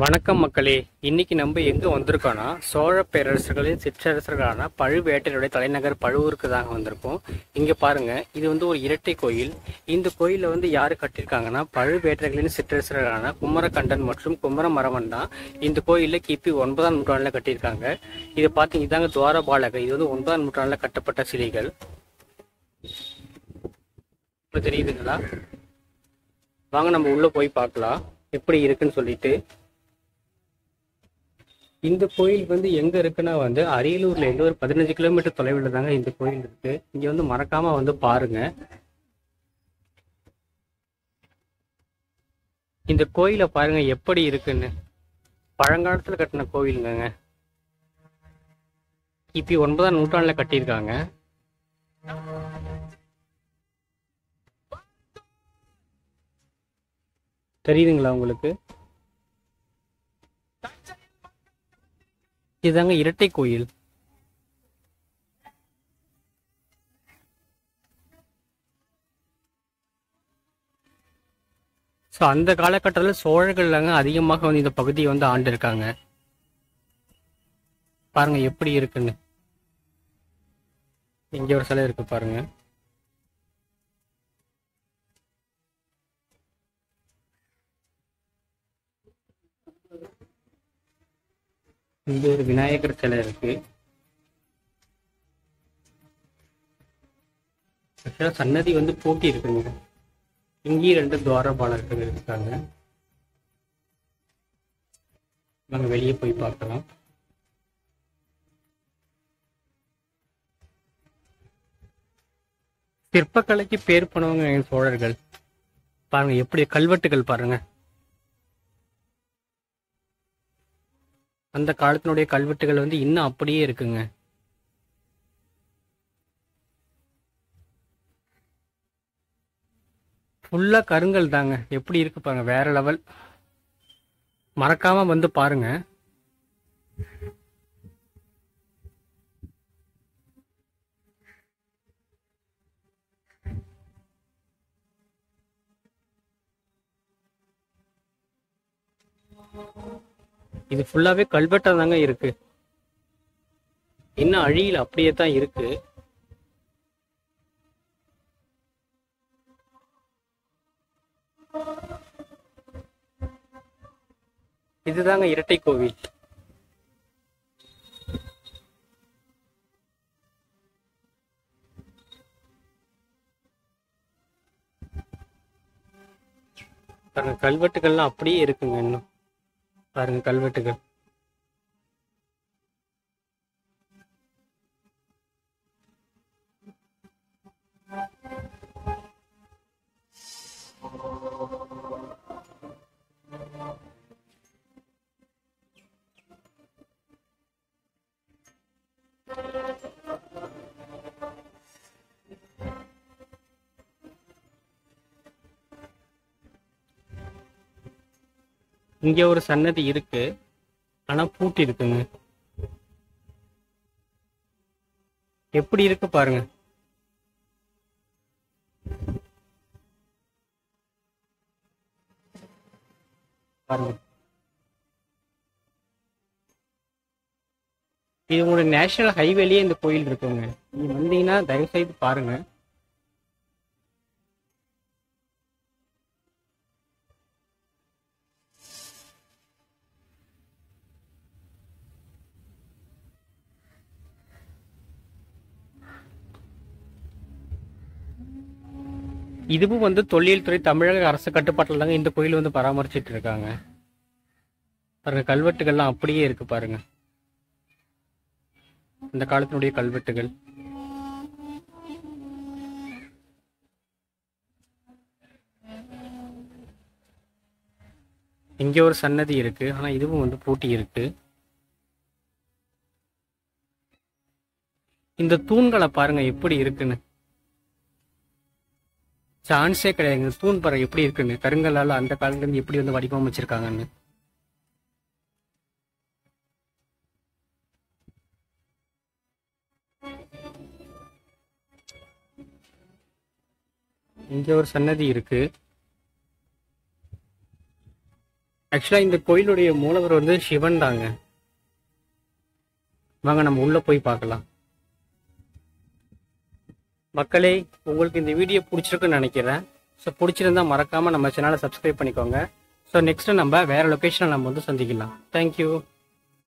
வணக்கம் மக்களே. இன்னைக்கு நம்ம எங்க வந்திருக்கோம்னா சோழ பேரரசர்களின் சிற்றரசர்களான பழுவேட்டரையுடைய தலைநகர் பழுவூருக்கு தாங்க வந்திருக்கோம். இங்க பாருங்க, இது ஒரு இரட்டை கோயில். இந்த கோயில யாரு கட்டியிருக்காங்கன்னா பழுவேட்டரைகளின் சிற்றரசர்களான குமரகண்டன் மற்றும் குமரமரவன் தான் இந்த கோயில கிபி 9ஆம் நூற்றாண்டுல கட்டியிருக்காங்க. இதை பார்த்தீங்க, இதாங்க துவாரபாலகர். இது 9ஆம் நூற்றாண்டுல கட்டப்பட்ட சிலைகள். இப்ப தெரியுதுங்களா? வாங்க நம்ம உள்ள போய் பார்க்கலாம் எப்படி இருக்குன்னு சொல்லிட்டு. இந்த கோயில் எங்க இருக்குன்னா அரியலூர்ல இருந்து ஒரு 15 கிலோமீட்டர் தொலைவில் தாங்க இந்த கோயில் இருக்கு. இங்க மறக்காம பாருங்க. இந்த கோயிலை பாருங்க எப்படி இருக்குன்னு. பழங்காலத்துல கட்டின கோயிலுங்க. கிபி 9ஆம் நூற்றாண்டுல கட்டியிருக்காங்க. தெரியுதுங்களா உங்களுக்கு? இதுதாங்க இரட்டை கோயில். ஸோ அந்த காலகட்டத்தில் சோழர்கள்லாங்க அதிகமாக இந்த பகுதியை ஆண்டு இருக்காங்க. பாருங்க எப்படி இருக்குன்னு. இங்க ஒரு சிலை இருக்கு பாருங்க. இங்க ஒரு விநாயகர் சிலை இருக்கு. சன்னதி பூட்டி இருக்குங்க. இங்கேயும் 2 துவாரபாலகர்கள் இருக்காங்க. நாங்க வெளியே போய் பார்க்கலாம். சிற்பக்கலைக்கு பேர் போனவங்க சோழர்கள். பாருங்க எப்படி கல்வெட்டுகள் பாருங்க. அந்த காலத்தினுடைய கல்வெட்டுகள் இன்னும் அப்படியே இருக்குங்க. ஃபுல்லா கருங்கல் தாங்க. எப்படி இருக்கு பாருங்க, வேற லெவல். மறக்காம பாருங்க. இது ஃபுல்லாவே கல்வெட்டா தாங்க இருக்கு. இன்னும் அழியில அப்படியே தான் இருக்கு. இதுதாங்க இரட்டை கோவில். பாருங்க கல்வெட்டுகள்லாம் அப்படியே இருக்குங்க. இன்னும் பாருங்க கல்வெட்டுகள். இங்க ஒரு சன்னதி இருக்கு, ஆனா பூட்டி இருக்குங்க. எப்படி இருக்கு பாருங்க. பாருங்க, இது உங்களோட நேஷனல் ஹைவேலயே இந்த கோயில் இருக்குங்க. நீங்க வந்தீங்கன்னா தயவு செய்து பாருங்க. இதுவும் தொல்லியல் துறை தமிழக அரசு கட்டுப்பாட்டில் தாங்க இந்த கோயில் பராமரிச்சிட்டு இருக்காங்க. பாருங்க கல்வெட்டுகள்லாம் அப்படியே இருக்கு பாருங்க. இந்த காலத்தினுடைய கல்வெட்டுகள். இங்க ஒரு சன்னதி இருக்கு, ஆனா இதுவும் பூட்டி இருக்கு. இந்த தூண்களை பாருங்க எப்படி இருக்குன்னு. சான்ஸே கிடையாது. தூண் பாருங்க எப்படி இருக்குன்னு. கருங்கல்லால அந்த காலத்துல இருந்து எப்படி வடிவமைச்சிருக்காங்கன்னு. இங்க ஒரு சன்னதி இருக்கு. ஆக்சுவலா இந்த கோயிலுடைய மூலவர் வந்து சிவன் தாங்க. வாங்க நம்ம உள்ள போய் பார்க்கலாம். மக்களே, உங்களுக்கு இந்த வீடியோ பிடிச்சிருக்குன்னு நினைக்கிறேன். ஸோ பிடிச்சிருந்தா மறக்காம நம்ம சேனலை சப்ஸ்கிரைப் பண்ணிக்கோங்க. ஸோ நெக்ஸ்ட் நம்ம வேற லொகேஷனில் நம்ம வந்து சந்திக்கலாம். தேங்க்யூ.